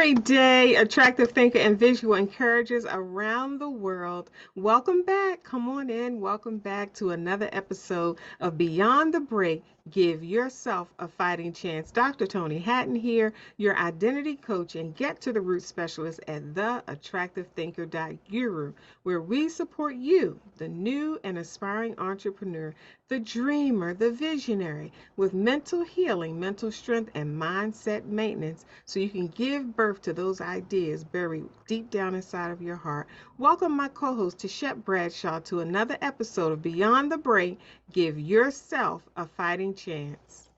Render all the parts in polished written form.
Everyday attractive thinker and visual encouragers around the world. Welcome back. Come on in. Welcome back to another episode of Beyond the Break. Give yourself a fighting chance. Dr. Toni Hatton here, your identity coach and get to the root specialist at theattractivethinker.guru, where we support you, the new and aspiring entrepreneur, the dreamer, the visionary, with mental healing, mental strength, and mindset maintenance so you can give birth to those ideas buried deep down inside of your heart. Welcome, my co host, Tichet Bradshaw, to another episode of Beyond the Break. Give yourself a fighting chance.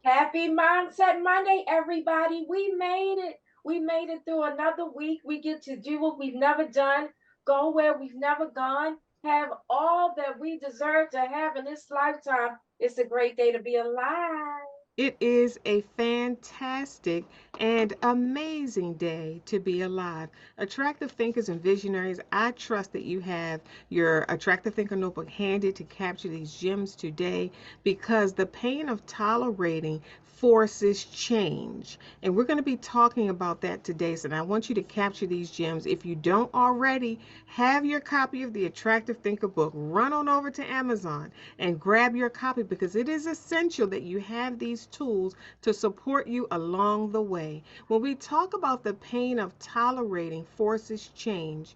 Happy Mindset Monday, everybody. We made it. We made it through another week. We get to do what we've never done, go where we've never gone, have all that we deserve to have in this lifetime. It's a great day to be alive. It is a fantastic and amazing day to be alive. Attractive thinkers and visionaries, I trust that you have your Attractive Thinker notebook handy to capture these gems today because the pain of tolerating forces change. And we're going to be talking about that today. So I want you to capture these gems. If you don't already have your copy of the Attractive Thinker book, run on over to Amazon and grab your copy because it is essential that you have these tools to support you along the way. When we talk about the pain of tolerating forces change,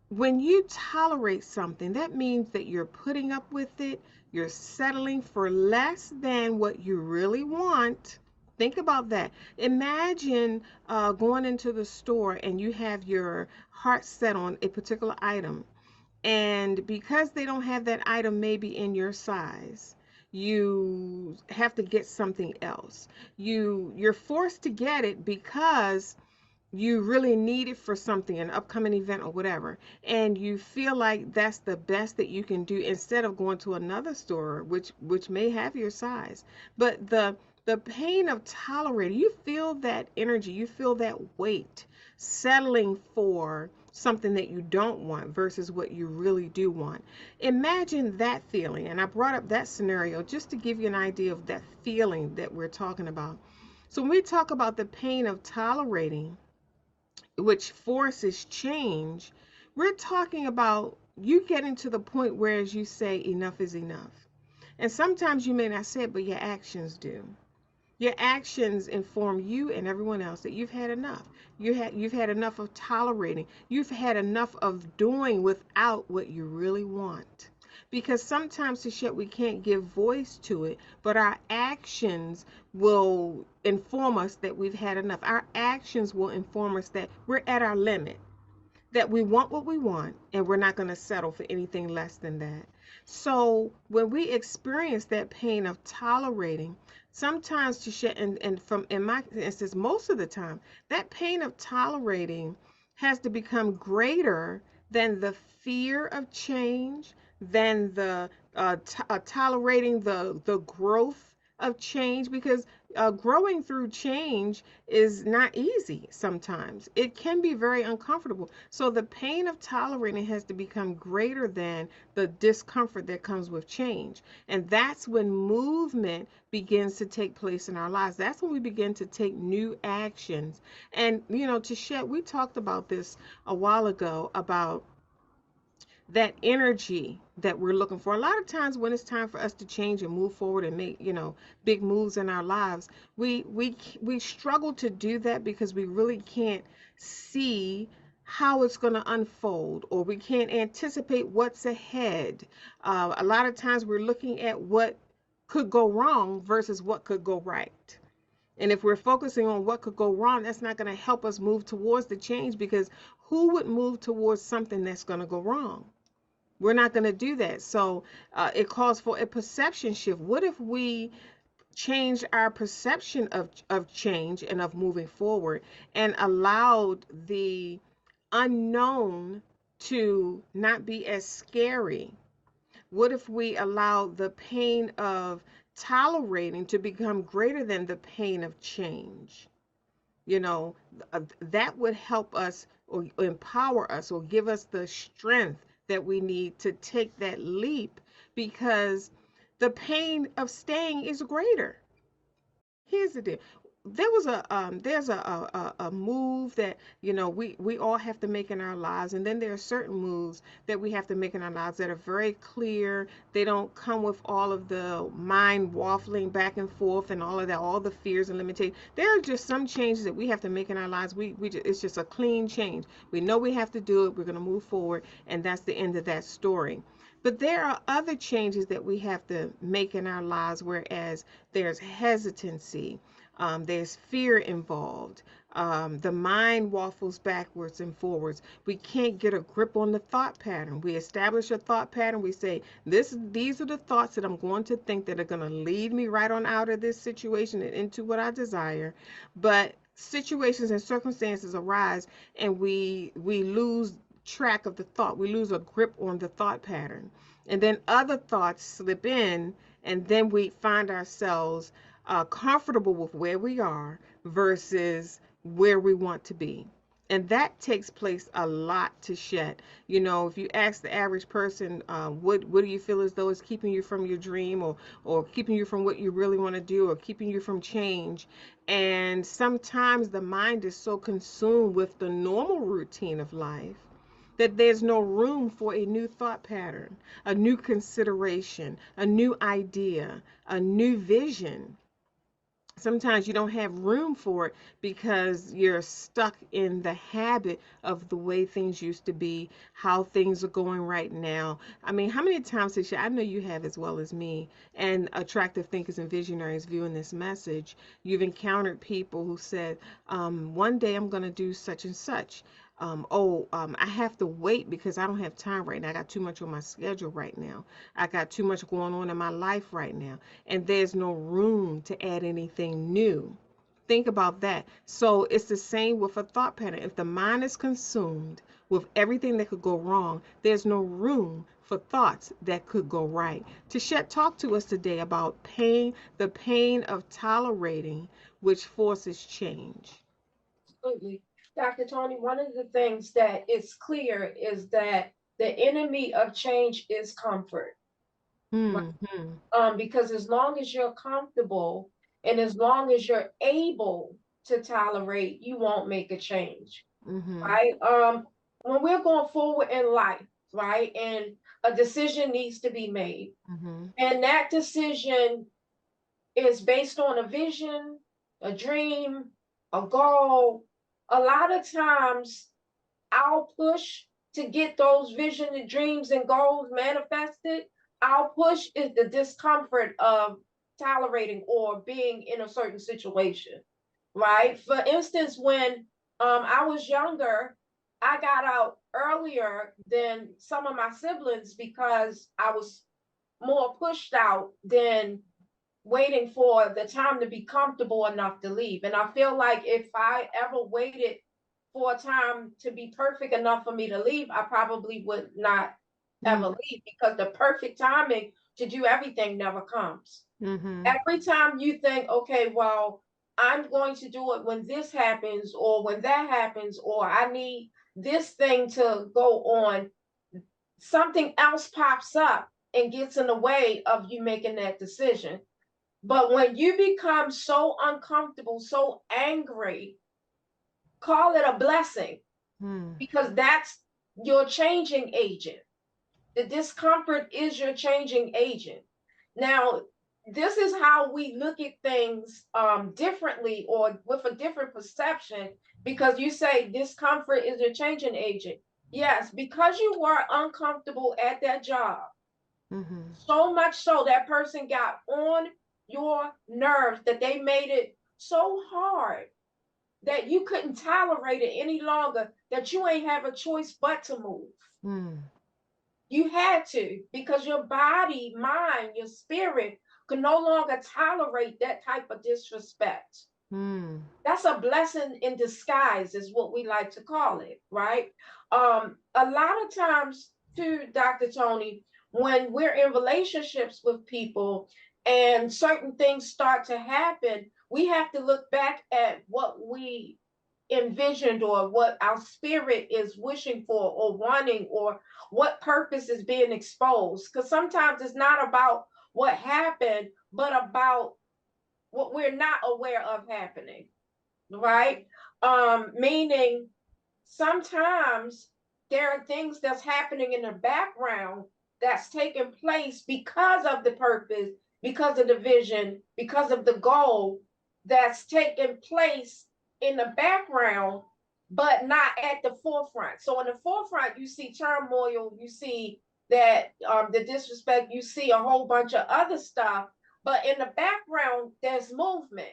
when you tolerate something, that means that you're putting up with it, you're settling for less than what you really want. Think about that. Imagine going into the store and you have your heart set on a particular item, and because they don't have that item maybe in your size, you have to get something else. You're forced to get it because you really need it for something, an upcoming event or whatever, and you feel like that's the best that you can do instead of going to another store which may have your size. But the pain of tolerating, you feel that energy, you feel that weight settling for something that you don't want versus what you really do want. Imagine that feeling, and I brought up that scenario just to give you an idea of that feeling that we're talking about. So when we talk about the pain of tolerating, which forces change, we're talking about you getting to the point where, as you say, enough is enough. And sometimes you may not say it, but your actions do. Your actions inform you and everyone else that you've had enough. You've had enough of tolerating. You've had enough of doing without what you really want. Because sometimes, Sachet, we can't give voice to it, but our actions will inform us that we've had enough. Our actions will inform us that we're at our limit, that we want what we want and we're not going to settle for anything less than that. So when we experience that pain of tolerating, sometimes to share, and from in my instance, most of the time, that pain of tolerating has to become greater than the fear of change, than the tolerating the growth of change, because growing through change is not easy sometimes. It can be very uncomfortable. So the pain of tolerating has to become greater than the discomfort that comes with change. And that's when movement begins to take place in our lives. That's when we begin to take new actions. And, Tashet, we talked about this a while ago about that energy that we're looking for. A lot of times when it's time for us to change and move forward and make, big moves in our lives, we struggle to do that because we really can't see how it's going to unfold, or we can't anticipate what's ahead. A lot of times we're looking at what could go wrong versus what could go right. And if we're focusing on what could go wrong, that's not going to help us move towards the change, because who would move towards something that's going to go wrong? We're not going to do that. So it calls for a perception shift. What if we changed our perception of change and of moving forward and allowed the unknown to not be as scary? What if we allowed the pain of tolerating to become greater than the pain of change? you know that would help us or empower us or give us the strength that we need to take that leap, because the pain of staying is greater. Here's the deal. there was there's a move that we all have to make in our lives, and then there are certain moves that we have to make in our lives that are very clear. They don't come with all of the mind waffling back and forth and all of that, all the fears and limitations. There are just some changes that we have to make in our lives. It's just a clean change. We know we have to do it. We're going to move forward, and that's the end of that story. But there are other changes that we have to make in our lives, whereas there's hesitancy, there's fear involved. The mind waffles backwards and forwards. We can't get a grip on the thought pattern. We establish a thought pattern. We say, these are the thoughts that I'm going to think that are going to lead me right on out of this situation and into what I desire. But situations and circumstances arise, and we lose track of the thought. We lose a grip on the thought pattern. And then other thoughts slip in, and then we find ourselves comfortable with where we are versus where we want to be. And that takes place a lot to shed. If you ask the average person, what do you feel as though is keeping you from your dream, or keeping you from what you really want to do, or keeping you from change? And sometimes the mind is so consumed with the normal routine of life that there's no room for a new thought pattern, a new consideration, a new idea, a new vision. Sometimes you don't have room for it because you're stuck in the habit of the way things used to be, how things are going right now. I mean, how many times, Tisha, I know you have as well as me, and attractive thinkers and visionaries viewing this message, you've encountered people who said, one day I'm going to do such and such. I have to wait because I don't have time right now. I got too much on my schedule right now. I got too much going on in my life right now, and there's no room to add anything new. Think about that. So it's the same with a thought pattern. If the mind is consumed with everything that could go wrong, there's no room for thoughts that could go right. Tashet, talk to us today about pain, the pain of tolerating, which forces change. Absolutely. Dr. Tony, one of the things that is clear is that the enemy of change is comfort. Right? Hmm. Because as long as you're comfortable and as long as you're able to tolerate, you won't make a change. Hmm. Right? When we're going forward in life, right, and a decision needs to be made, Hmm. and that decision is based on a vision, a dream, a goal. A lot of times, our push to get those vision and dreams and goals manifested, our push is the discomfort of tolerating or being in a certain situation, right? For instance, when I was younger, I got out earlier than some of my siblings because I was more pushed out than waiting for the time to be comfortable enough to leave. And I feel like if I ever waited for a time to be perfect enough for me to leave, I probably would not ever leave because the perfect timing to do everything never comes. Hmm. Every time you think, okay, well, I'm going to do it when this happens or when that happens, or I need this thing to go on, something else pops up and gets in the way of you making that decision. But when you become so uncomfortable, so angry, call it a blessing Hmm. because that's your changing agent. The discomfort is your changing agent. Now, this is how we look at things differently or with a different perception because you say discomfort is your changing agent. Yes, because you were uncomfortable at that job, Hmm. so much so that person got on your nerves that they made it so hard that you couldn't tolerate it any longer, that you ain't have a choice but to move. Hmm. You had to because your body, mind, your spirit could no longer tolerate that type of disrespect. Hmm. That's a blessing in disguise, is what we like to call it, right? A lot of times, too, Dr. Tony, when we're in relationships with people and certain things start to happen, we have to look back at what we envisioned or what our spirit is wishing for or wanting or what purpose is being exposed. Because sometimes it's not about what happened, but about what we're not aware of happening, right? Meaning sometimes there are things that's happening in the background that's taking place because of the purpose, because of the vision, because of the goal that's taking place in the background, but not at the forefront. So in the forefront, you see turmoil, you see that the disrespect, you see a whole bunch of other stuff, but in the background, there's movement,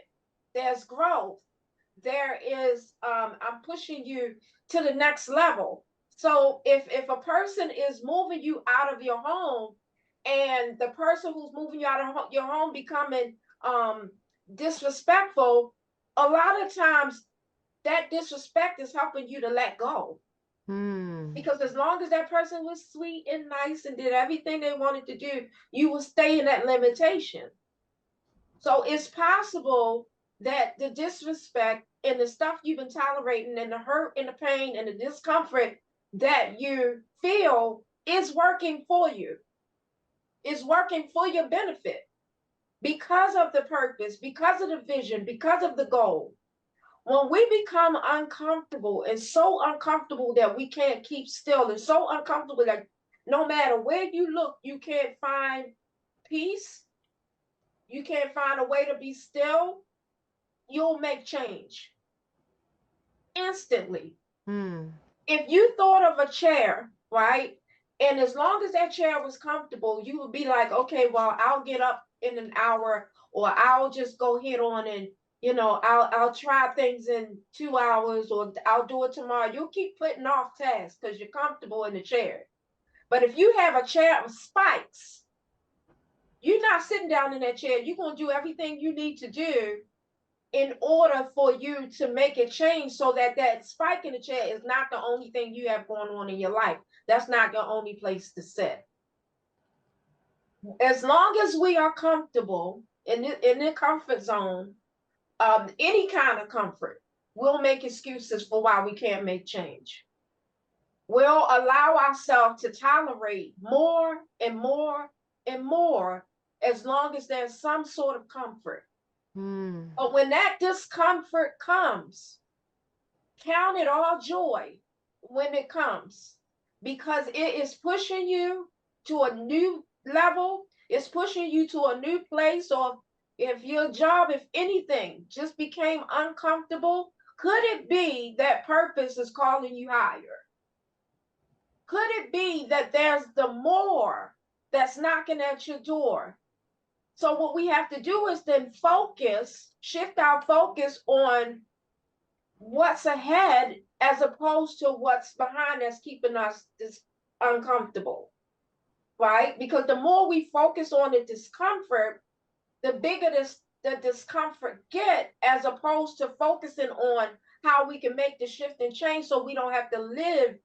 there's growth, there is I'm pushing you to the next level. So if a person is moving you out of your home, and the person who's moving you out of your home becoming disrespectful, a lot of times that disrespect is helping you to let go, Hmm. because as long as that person was sweet and nice and did everything they wanted to do, you will stay in that limitation. So it's possible that the disrespect and the stuff you've been tolerating and the hurt and the pain and the discomfort that you feel is working for you, is working for your benefit because of the purpose, because of the vision, because of the goal. When we become uncomfortable, and so uncomfortable that we can't keep still, and so uncomfortable that no matter where you look, you can't find peace, you can't find a way to be still, you'll make change instantly. Hmm. If you thought of a chair, right? And as long as that chair was comfortable, you would be like, okay, well, I'll get up in an hour, or I'll just go hit on, and I'll try things in 2 hours, or I'll do it tomorrow. You'll keep putting off tasks because you're comfortable in the chair. But if you have a chair of spikes, you're not sitting down in that chair. You're going to do everything you need to do in order for you to make a change, so that that spike in the chair is not the only thing you have going on in your life. That's not your only place to sit. As long as we are comfortable in the comfort zone, any kind of comfort, we'll make excuses for why we can't make change. We'll allow ourselves to tolerate more and more and more, as long as there's some sort of comfort. Hmm. But when that discomfort comes, count it all joy when it comes, because it is pushing you to a new level. It's pushing you to a new place. Or if your job, if anything, just became uncomfortable, could it be that purpose is calling you higher? Could it be that there's the more that's knocking at your door? So what we have to do is then focus, shift our focus on what's ahead, as opposed to what's behind us keeping us uncomfortable, right? Because the more we focus on the discomfort, the bigger the discomfort get, as opposed to focusing on how we can make the shift and change so we don't have to live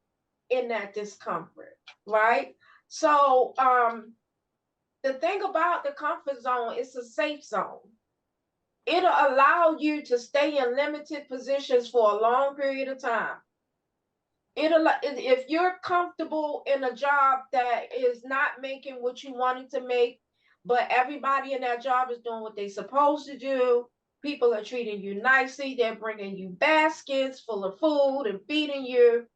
in that discomfort, right? So the thing about the comfort zone, it's a safe zone. It'll allow you to stay in limited positions for a long period of time. If you're comfortable in a job that is not making what you wanted to make, but everybody in that job is doing what they're supposed to do, people are treating you nicely, they're bringing you baskets full of food and feeding you,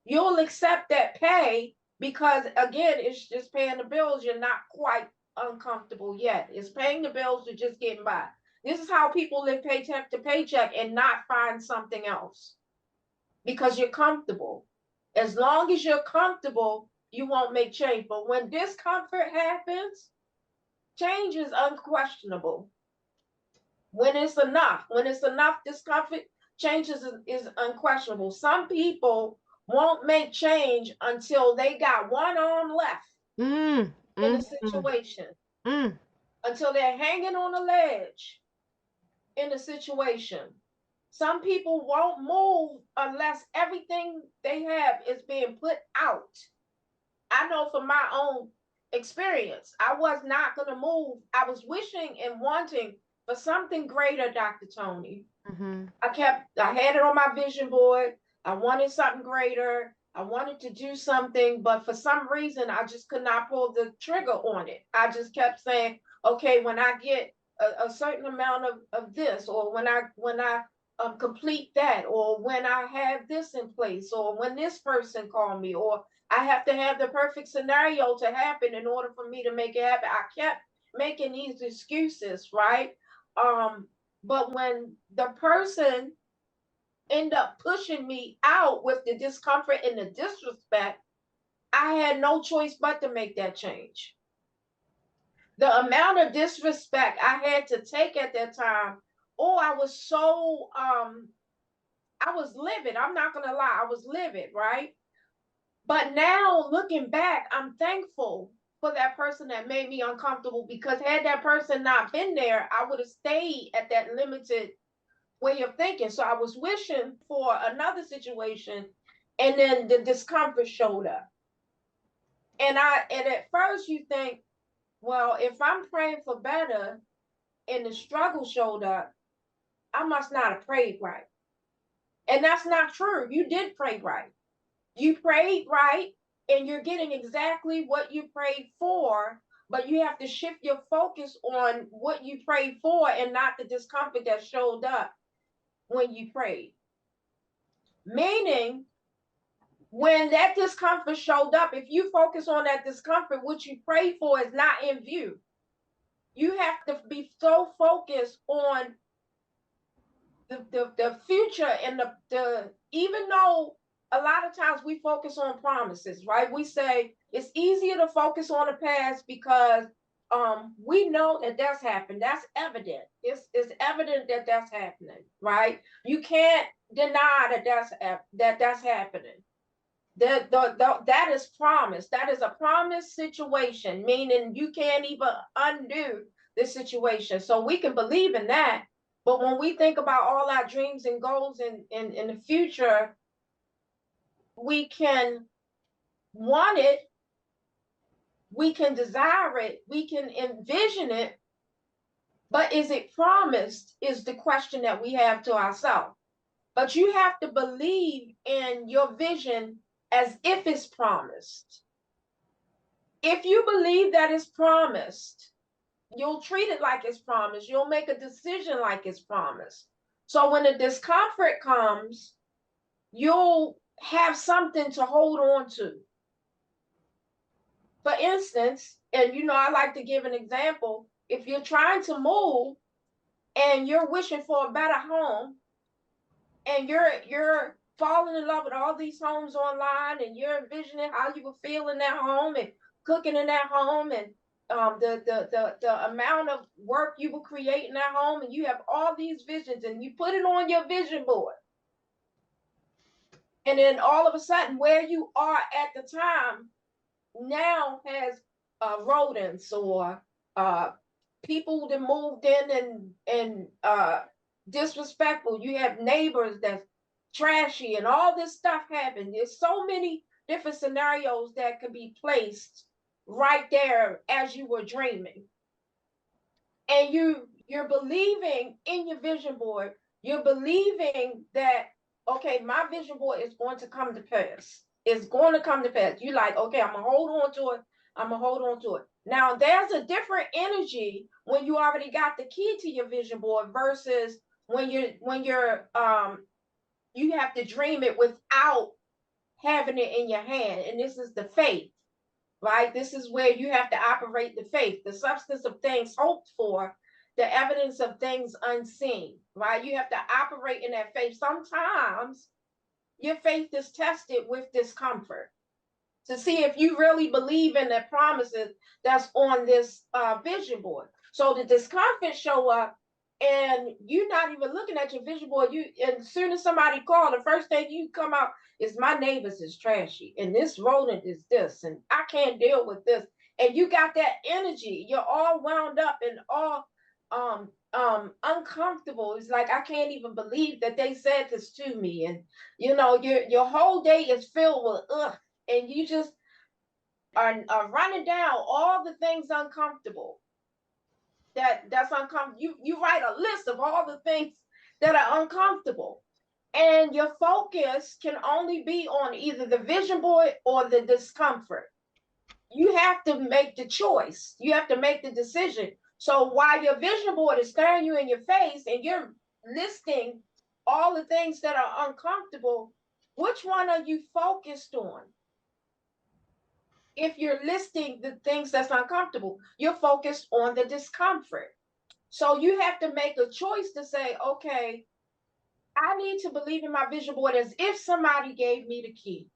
you'll accept that pay, because again, it's just paying the bills. You're not quite uncomfortable yet. It's paying the bills to just getting by. This is how people live paycheck to paycheck and not find something else, because you're comfortable. As long as you're comfortable, you won't make change. But when discomfort happens, change is unquestionable. When it's enough discomfort, change is unquestionable. Some people won't make change until they got one arm left Mm. in the Mm. Mm. situation, Mm. until they're hanging on a ledge in the situation. Some people won't move unless everything they have is being put out. I know from my own experience, I was not going to move. I was wishing and wanting for something greater, Dr. Toni. Mm-hmm. I had it on my vision board. I wanted something greater. I wanted to do something, but for some reason, I just could not pull the trigger on it. I just kept saying, okay, when I get a certain amount of this, or when I complete that, or when I have this in place, or when this person called me, or I have to have the perfect scenario to happen in order for me to make it happen. I kept making these excuses, right? Um, but when the person end up pushing me out with the discomfort and the disrespect, I had no choice but to make that change. The amount of disrespect I had to take at that time, oh, I was so I was livid. I'm not gonna lie, I was livid, right? But now looking back, I'm thankful for that person that made me uncomfortable, because had that person not been there, I would have stayed at that limited way of thinking. So I was wishing for another situation, and then the discomfort showed up. And at first you think, well, if I'm praying for better and the struggle showed up, I must not have prayed right. And that's not true. You did pray right. You prayed right, and you're getting exactly what you prayed for, but you have to shift your focus on what you prayed for and not the discomfort that showed up when you prayed. Meaning, when that discomfort showed up, if you focus on that discomfort, what you prayed for is not in view. You have to be so focused on the future and the even though a lot of times we focus on promises, right? We say it's easier to focus on the past because we know that that's happened. That's evident. It's evident that that's happening, right? You can't deny that that's happening. That is promise. That is a promise situation, meaning you can't even undo the situation. So we can believe in that. But when we think about all our dreams and goals in the future, we can want it, we can desire it, we can envision it, but is it promised is the question that we have to ourselves. But you have to believe in your vision as if it's promised. If you believe that it's promised, you'll treat it like it's promised. You'll make a decision like it's promised. So when the discomfort comes, you'll have something to hold on to. For instance, and I like to give an example. If you're trying to move and you're wishing for a better home, and you're falling in love with all these homes online, and you're envisioning how you will feel in that home and cooking in that home, and the amount of work you will create in that home, and you have all these visions and you put it on your vision board, and then all of a sudden where you are at the time now has rodents or people that moved in and disrespectful. You have neighbors that's trashy, and all this stuff happened. There's so many different scenarios that could be placed right there as you were dreaming, and you're believing in your vision board. You're believing that, okay, my vision board is going to come to pass. It's going to come to pass. You like, okay, I'm gonna hold on to it. I'm gonna hold on to it. Now there's a different energy when you already got the key to your vision board versus when you have to dream it without having it in your hand. And this is the faith, right? This is where you have to operate the faith, the substance of things hoped for, the evidence of things unseen, right? You have to operate in that faith. Sometimes your faith is tested with discomfort to see if you really believe in the promises that's on this vision board. So the discomfort show up, and you're not even looking at your vision board. And as soon as somebody call, the first thing you come out is my neighbors is trashy, and this rodent is this, and I can't deal with this. And you got that energy. You're all wound up and all uncomfortable. It's like I can't even believe that they said this to me. And your whole day is filled with and you just are running down all the things uncomfortable that's uncomfortable. You write a list of all the things that are uncomfortable, and your focus can only be on either the vision board or the discomfort. You have to make the choice. You have to make the decision. So while your vision board is staring you in your face and you're listing all the things that are uncomfortable, which one are you focused on? If you're listing the things that's uncomfortable, you're focused on the discomfort. So you have to make a choice to say, okay, I need to believe in my vision board as if somebody gave me the key.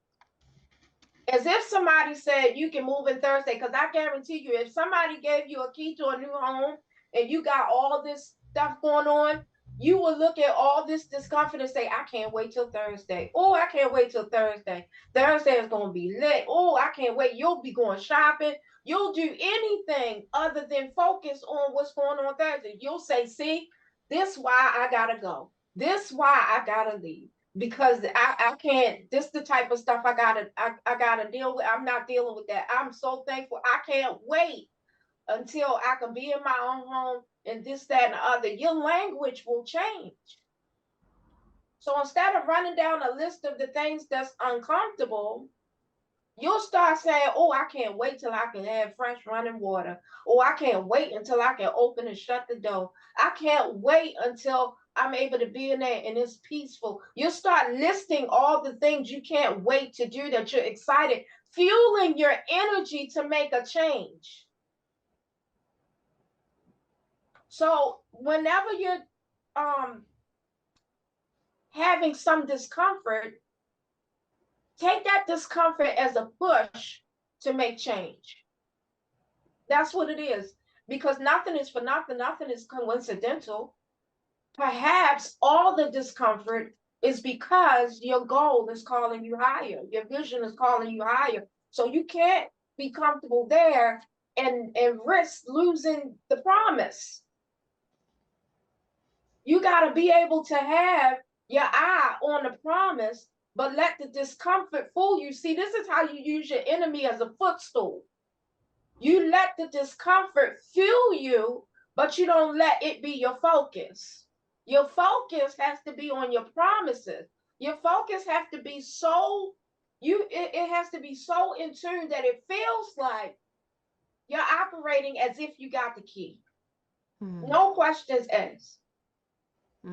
As if somebody said you can move in Thursday, because I guarantee you, if somebody gave you a key to a new home and you got all this stuff going on, you will look at all this discomfort and say, I can't wait till Thursday. Oh, I can't wait till Thursday. Thursday is going to be lit. Oh, I can't wait. You'll be going shopping. You'll do anything other than focus on what's going on Thursday. You'll say, see, this why I got to go. This why I got to leave because I can't. This the type of stuff I gotta deal with. I'm not dealing with that. I'm so thankful. I can't wait until I can be in my own home and this, that, and the other. Your language will change. So instead of running down a list of the things that's uncomfortable, you'll start saying, oh, I can't wait till I can have fresh running water. Oh, I can't wait until I can open and shut the door. I can't wait until I'm able to be in there and it's peaceful. You'll start listing all the things you can't wait to do that you're excited, fueling your energy to make a change. So whenever you're um, having some discomfort, take that discomfort as a push to make change. That's what it is. Because nothing is for nothing, nothing is coincidental. Perhaps all the discomfort is because your goal is calling you higher, your vision is calling you higher. So you can't be comfortable there and risk losing the promise. You got to be able to have your eye on the promise, but let the discomfort fool you. See, this is how you use your enemy as a footstool. You let the discomfort fuel you, but you don't let it be your focus. Your focus has to be on your promises. Your focus has to be so it has to be so in tune that it feels like you're operating as if you got the key. No questions asked.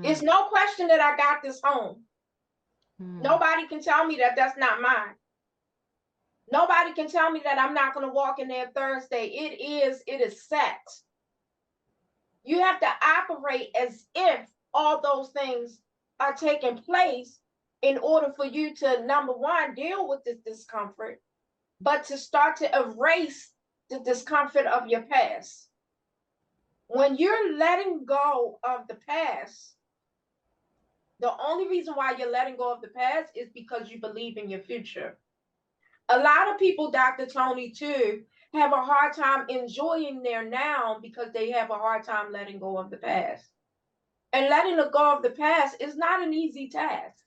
It's no question that I got this home. Nobody can tell me that that's not mine. Nobody can tell me that I'm not going to walk in there Thursday. It is set. You have to operate as if all those things are taking place in order for you to, number one, deal with this discomfort, but to start to erase the discomfort of your past. When you're letting go of the past, the only reason why you're letting go of the past is because you believe in your future. A lot of people, Dr. Toni, too, have a hard time enjoying their now because they have a hard time letting go of the past. And letting go of the past is not an easy task.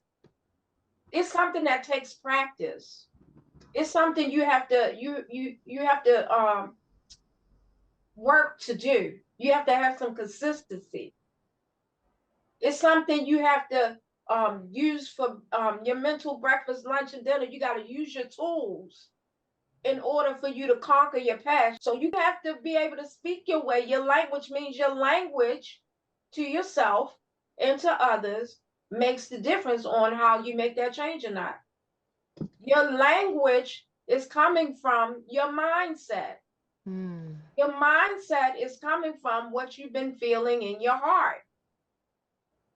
It's something that takes practice. It's something you have to work to do. You have to have some consistency. It's something you have to use for your mental breakfast, lunch, and dinner. You got to use your tools in order for you to conquer your past. So you have to be able to speak your way. Your language means your language to yourself and to others makes the difference on how you make that change or not. Your language is coming from your mindset. Your mindset is coming from what you've been feeling in your heart.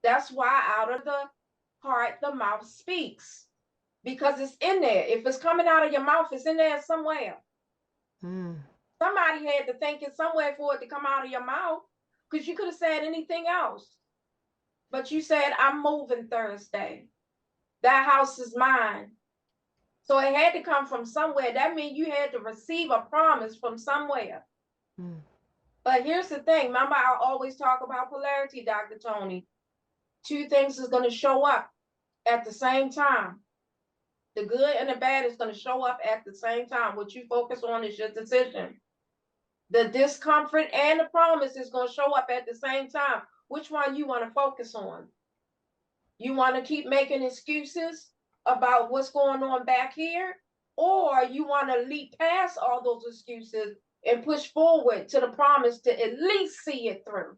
That's why out of the heart, the mouth speaks. Because it's in there. If it's coming out of your mouth, it's in there somewhere. Somebody had to think it somewhere for it to come out of your mouth, because you could have said anything else. But you said, I'm moving Thursday. That house is mine. So it had to come from somewhere. That means you had to receive a promise from somewhere. But here's the thing. Remember, I always talk about polarity, Dr. Toni. Two things is going to show up at the same time. The good and the bad is going to show up at the same time. What you focus on is your decision. The discomfort and the promise is going to show up at the same time. Which one you want to focus on? You want to keep making excuses about what's going on back here? Or you want to leap past all those excuses and push forward to the promise to at least see it through.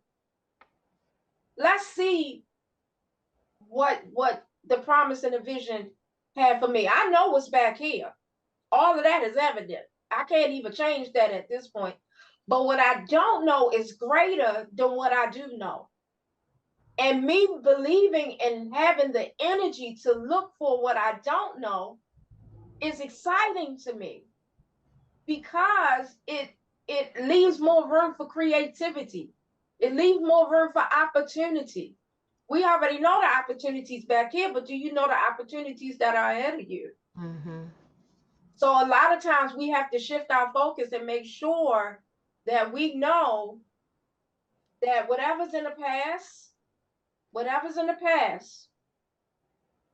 Let's see what the promise and the vision had for me. I know what's back here. All of that is evident. I can't even change that at this point. But what I don't know is greater than what I do know. And me believing and having the energy to look for what I don't know is exciting to me because it leaves more room for creativity. It leaves more room for opportunity. We already know the opportunities back here, but do you know the opportunities that are ahead of you? Mm-hmm. So a lot of times we have to shift our focus and make sure that we know that whatever's in the past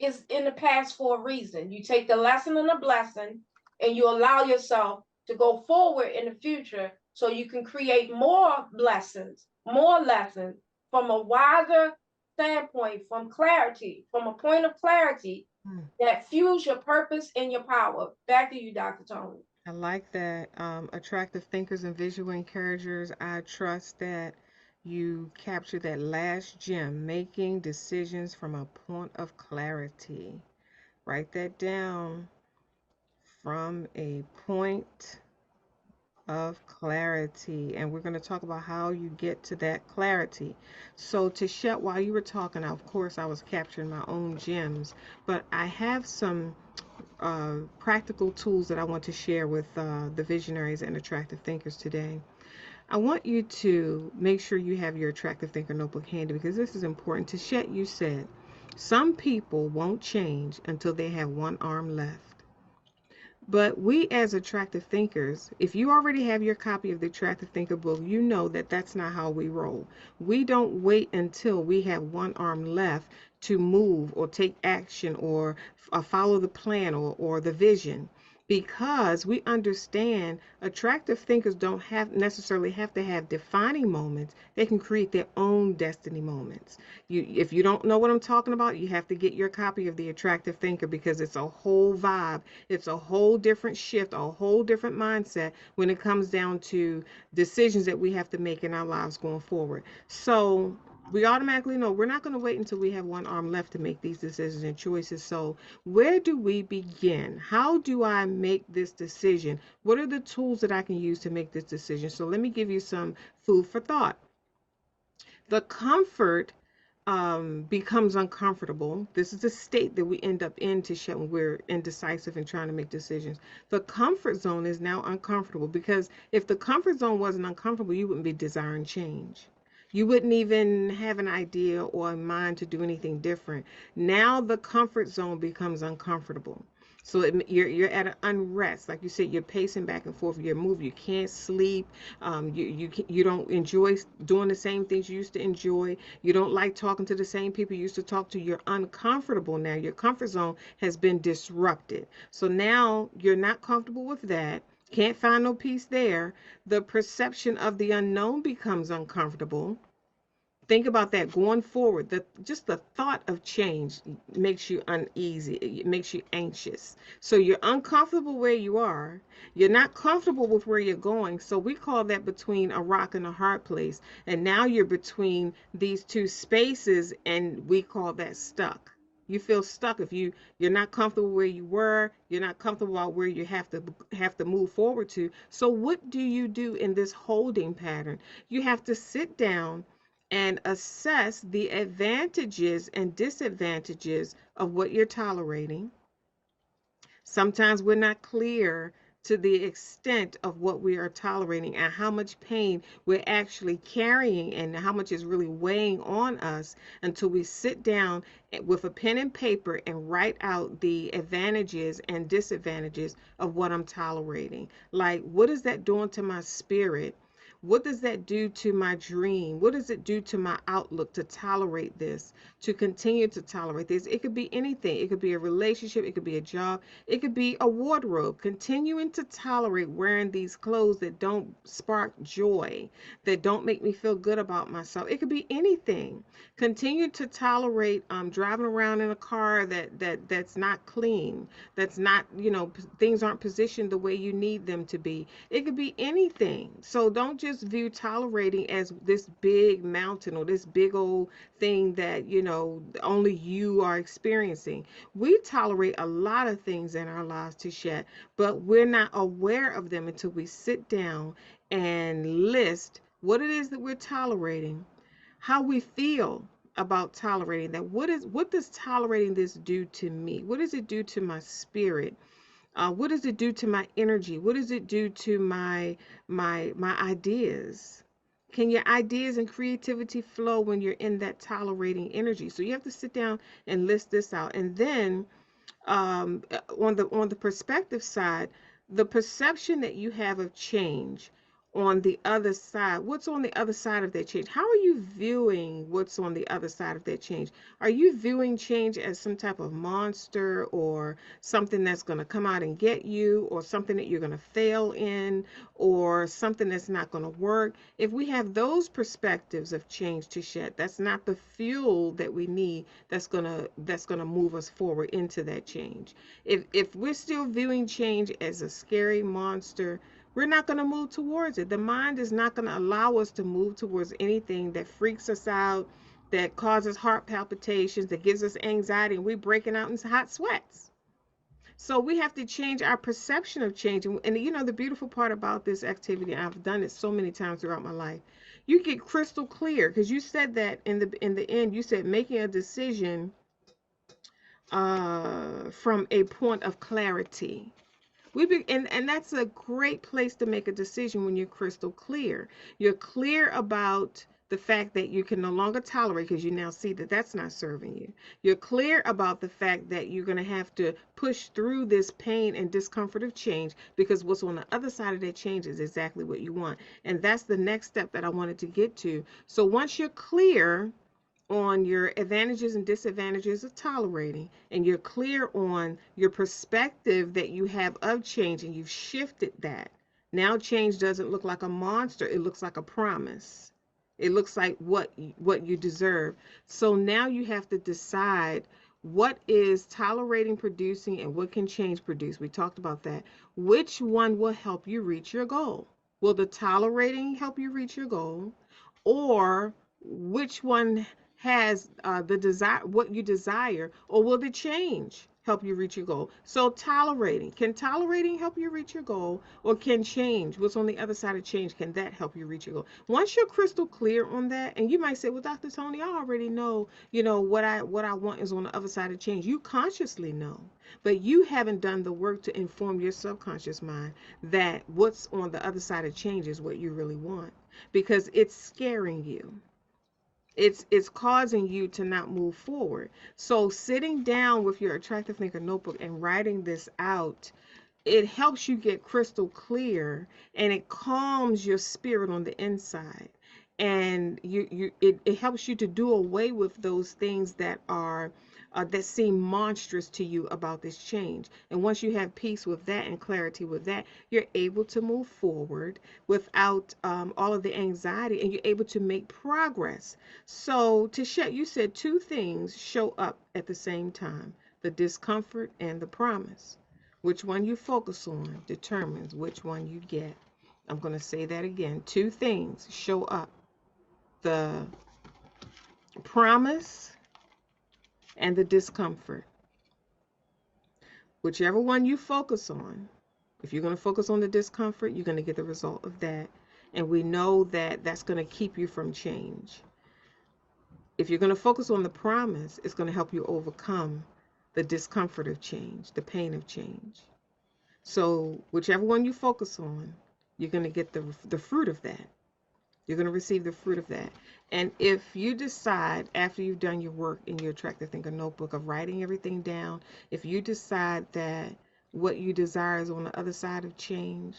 is in the past for a reason. You take the lesson and the blessing and you allow yourself to go forward in the future so you can create more blessings, more lessons from a wiser standpoint, from clarity, from a point of clarity Mm. that fuels your purpose and your power. Back to you, Dr. Tony. I like that. Attractive thinkers and visual encouragers. I trust that you captured that last gem, making decisions from a point of clarity. Write that down, from a point of clarity. And we're going to talk about how you get to that clarity. So, Tichet, while you were talking, of course, I was capturing my own gems, but I have some practical tools that I want to share with the visionaries and attractive thinkers today. I want you to make sure you have your attractive thinker notebook handy because this is important. Tichet, you said some people won't change until they have one arm left. But we, as attractive thinkers, if you already have your copy of the Attractive Thinker book, you know that that's not how we roll. We don't wait until we have one arm left to move or take action or follow the plan or the vision, because we understand attractive thinkers don't have necessarily have to have defining moments. They can create their own destiny moments. If you don't know what I'm talking about, you have to get your copy of the Attractive Thinker because it's a whole vibe. It's a whole different shift, a whole different mindset when it comes down to decisions that we have to make in our lives going forward. So we automatically know we're not going to wait until we have one arm left to make these decisions and choices. So where do we begin? How do I make this decision? What are the tools that I can use to make this decision? So let me give you some food for thought. The comfort becomes uncomfortable. This is a state that we end up in to show when we're indecisive and trying to make decisions. The comfort zone is now uncomfortable because if the comfort zone wasn't uncomfortable, you wouldn't be desiring change. You wouldn't even have an idea or a mind to do anything different. Now the comfort zone becomes uncomfortable. So you're at an unrest, like you said. You're pacing back and forth. You're moving. You can't sleep. You don't enjoy doing the same things you used to enjoy. You don't like talking to the same people you used to talk to. You're uncomfortable now. Your comfort zone has been disrupted. So now you're not comfortable with that. Can't find no peace there. The perception of the unknown becomes uncomfortable. Think about that going forward. Just the thought of change makes you uneasy. It makes you anxious. So you're uncomfortable where you are. You're not comfortable with where you're going. So we call that between a rock and a hard place. And now you're between these two spaces, and we call that stuck. You feel stuck if you're not comfortable where you were. You're not comfortable about where you have to move forward to. So what do you do in this holding pattern? You have to sit down and assess the advantages and disadvantages of what you're tolerating. Sometimes we're not clear to the extent of what we are tolerating and how much pain we're actually carrying and how much is really weighing on us until we sit down with a pen and paper and write out the advantages and disadvantages of what I'm tolerating. Like, what is that doing to my spirit? What does that do to my dream? What does it do to my outlook to tolerate this, to continue to tolerate this? It could be anything. It could be a relationship. It could be a job. It could be a wardrobe. Continuing to tolerate wearing these clothes that don't spark joy, that don't make me feel good about myself. It could be anything. Continue to tolerate driving around in a car that's not clean, that's not, things aren't positioned the way you need them to be. It could be anything. So don't just view tolerating as this big mountain or this big old thing that, only you are experiencing. We tolerate a lot of things in our lives, Tichet, but we're not aware of them until we sit down and list what it is that we're tolerating, how we feel about tolerating that. What does tolerating this do to me? What does it do to my spirit? What does it do to my energy? What does it do to my ideas? Can your ideas and creativity flow when you're in that tolerating energy? So you have to sit down and list this out. And then on the perspective side, the perception that you have of change on the other side, what's on the other side of that change? How are you viewing what's on the other side of that change? Are you viewing change as some type of monster, or something that's going to come out and get you, or something that you're going to fail in, or something that's not going to work? If we have those perspectives of change, to shed, that's not the fuel that we need, that's gonna move us forward into that change. If we're still viewing change as a scary monster, we're not going to move towards it. The mind is not going to allow us to move towards anything that freaks us out, that causes heart palpitations, that gives us anxiety, and we're breaking out into hot sweats. So we have to change our perception of change. And the beautiful part about this activity, I've done it so many times throughout my life, you get crystal clear, because you said that in the end, you said making a decision from a point of clarity. And that's a great place to make a decision when you're crystal clear. You're clear about the fact that you can no longer tolerate, because you now see that that's not serving you. You're clear about the fact that you're going to have to push through this pain and discomfort of change, because what's on the other side of that change is exactly what you want. And that's the next step that I wanted to get to. So once you're clear on your advantages and disadvantages of tolerating, and you're clear on your perspective that you have of change, and you've shifted that, now change doesn't look like a monster, it looks like a promise. It looks like what you deserve. So now you have to decide, what is tolerating producing and what can change produce? We talked about that. Which one will help you reach your goal? Will the tolerating help you reach your goal, or which one has the desire, what you desire, or will the change help you reach your goal? So can tolerating help you reach your goal, or can change, what's on the other side of change, can that help you reach your goal? Once you're crystal clear on that, and you might say, well, Dr. Toni, I already know, what I want is on the other side of change. You consciously know, but you haven't done the work to inform your subconscious mind that what's on the other side of change is what you really want, because it's scaring you. It's causing you to not move forward. So sitting down with your attractive thinker notebook and writing this out, it helps you get crystal clear, and it calms your spirit on the inside, and it helps you to do away with those things that are that seem monstrous to you about this change. And once you have peace with that and clarity with that, you're able to move forward without all of the anxiety, and you're able to make progress. So Tisha, you said two things show up at the same time: the discomfort and the promise. Which one you focus on determines which one you get. I'm going to say that again. Two things show up: the promise and the discomfort. Whichever one you focus on, if you're going to focus on the discomfort, you're going to get the result of that. And we know that that's going to keep you from change. If you're going to focus on the promise, it's going to help you overcome the discomfort of change, the pain of change. So whichever one you focus on, you're going to get the fruit of that. You're going to receive the fruit of that. And if you decide, after you've done your work in your Attractive Thinker notebook of writing everything down, if you decide that what you desire is on the other side of change,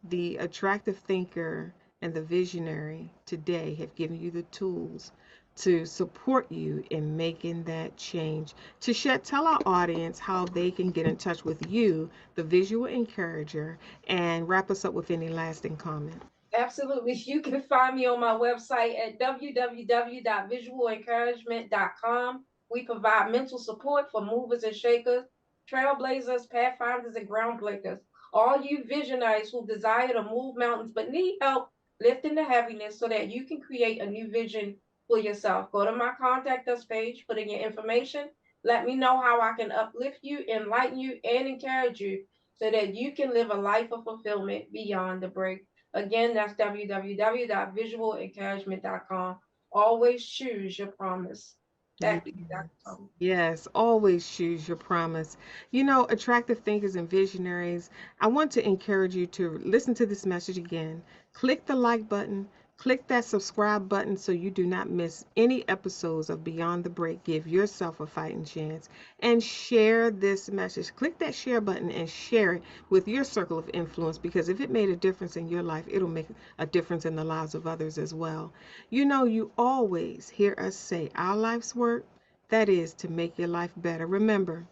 the Attractive Thinker and the visionary today have given you the tools to support you in making that change. Tichet, tell our audience how they can get in touch with you, the visual encourager, and wrap us up with any lasting comment. Absolutely. You can find me on my website at www.visualencouragement.com. We provide mental support for movers and shakers, trailblazers, pathfinders, and groundbreakers. All you visionaries who desire to move mountains but need help lifting the heaviness so that you can create a new vision for yourself. Go to my contact us page, put in your information. Let me know how I can uplift you, enlighten you, and encourage you so that you can live a life of fulfillment beyond the break. Again, that's www.visualencouragement.com. Always choose your promise. Yes, Back to you, Dr. Tony. yes, always choose your promise. You know, attractive thinkers and visionaries, I want to encourage you to listen to this message again. Click the like button, click that subscribe button so you do not miss any episodes of Beyond the Break. Give yourself a fighting chance and share this message. Click that share button and share it with your circle of influence because if it made a difference in your life, it'll make a difference in the lives of others as well. You know, you always hear us say our life's work, that is to make your life better. Remember,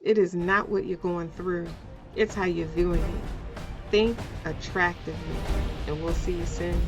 it is not what you're going through, it's how you're viewing it. Think attractively, and we'll see you soon.